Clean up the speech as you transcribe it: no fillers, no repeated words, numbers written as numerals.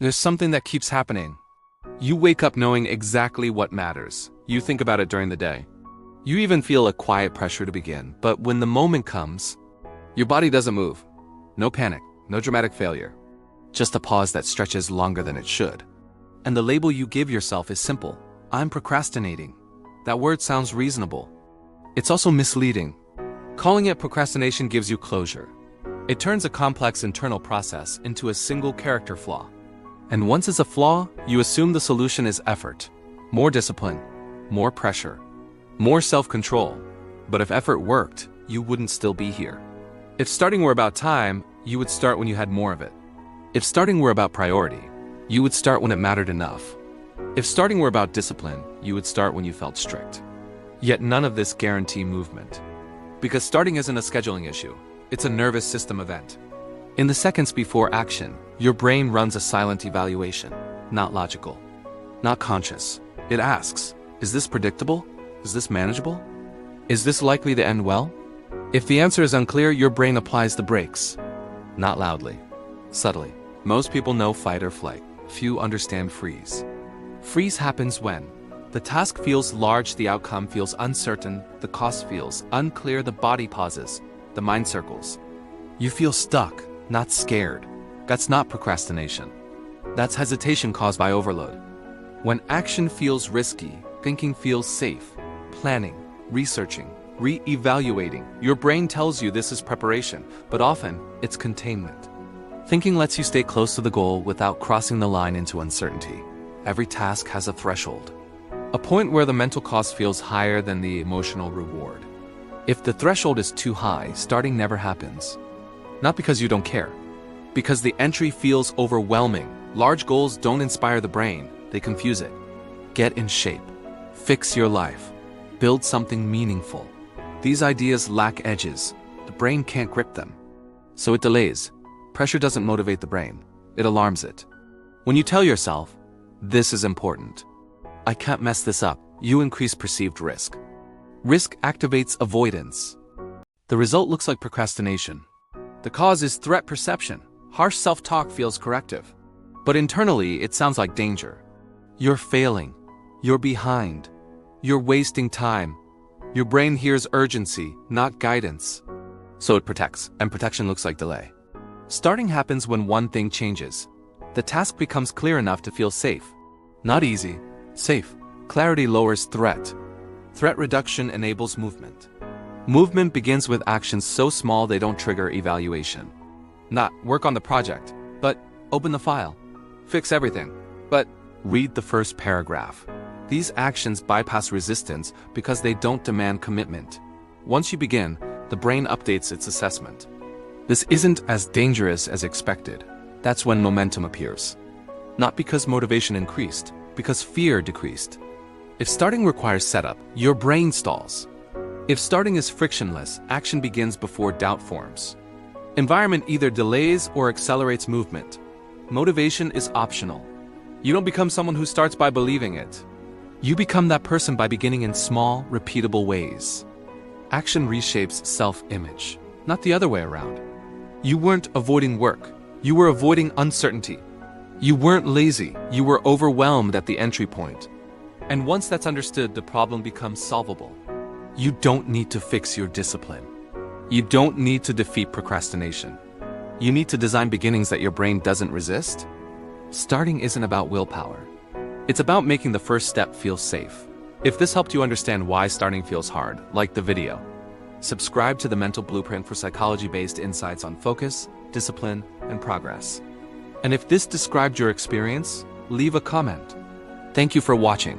There's something that keeps happening. You wake up knowing exactly what matters. You think about it during the day. You even feel a quiet pressure to begin, but when the moment comes, your body doesn't move. No panic, no dramatic failure. Just a pause that stretches longer than it should. And the label you give yourself is simple. I'm procrastinating. That word sounds reasonable. It's also misleading. Calling it procrastination gives you closure. It turns a complex internal process into a single character flaw. And once it's a flaw, you assume the solution is effort. More discipline, more pressure, more self-control. But if effort worked, you wouldn't still be here. If starting were about time, you would start when you had more of it. If starting were about priority, you would start when it mattered enough. If starting were about discipline, you would start when you felt strict. Yet none of this guarantee movement. Because starting isn't a scheduling issue, it's a nervous system event. In the seconds before action, your brain runs a silent evaluation, not logical, not conscious. It asks, is this predictable? Is this manageable? Is this likely to end well? If the answer is unclear, your brain applies the brakes. Not loudly, subtly. Most people know fight or flight. Few understand freeze. Freeze happens when the task feels large, the outcome feels uncertain, the cost feels unclear, the body pauses, the mind circles. You feel stuck, not scared. That's not procrastination. That's hesitation caused by overload. When action feels risky, thinking feels safe, planning, researching, re-evaluating, your brain tells you this is preparation, but often it's containment. Thinking lets you stay close to the goal without crossing the line into uncertainty. Every task has a threshold, a point where the mental cost feels higher than the emotional reward. If the threshold is too high, starting never happens. Not because you don't care, because the entry feels overwhelming. Large goals don't inspire the brain, they confuse it. Get in shape. Fix your life. Build something meaningful. These ideas lack edges. The brain can't grip them. So it delays. Pressure doesn't motivate the brain. It alarms it. When you tell yourself, this is important, I can't mess this up, you increase perceived risk. Risk activates avoidance. The result looks like procrastination. The cause is threat perception. Harsh self-talk feels corrective. But internally, it sounds like danger. You're failing. You're behind. You're wasting time. Your brain hears urgency, not guidance. So it protects, and protection looks like delay. Starting happens when one thing changes. The task becomes clear enough to feel safe. Not easy, safe. Clarity lowers threat. Threat reduction enables movement. Movement begins with actions so small they don't trigger evaluation. Not work on the project, but open the file. Fix everything, but read the first paragraph. These actions bypass resistance because they don't demand commitment. Once you begin, the brain updates its assessment. This isn't as dangerous as expected. That's when momentum appears. Not because motivation increased, because fear decreased. If starting requires setup, your brain stalls. If starting is frictionless, action begins before doubt forms. Environment either delays or accelerates movement. Motivation is optional. You don't become someone who starts by believing it. You become that person by beginning in small, repeatable ways. Action reshapes self-image, not the other way around. You weren't avoiding work. You were avoiding uncertainty. You weren't lazy. You were overwhelmed at the entry point. And once that's understood, the problem becomes solvable. You don't need to fix your discipline. You don't need to defeat procrastination. You need to design beginnings that your brain doesn't resist. Starting isn't about willpower. It's about making the first step feel safe. If this helped you understand why starting feels hard, like the video. Subscribe to the Mental Blueprint for psychology-based insights on focus, discipline, and progress. And if this described your experience, leave a comment. Thank you for watching.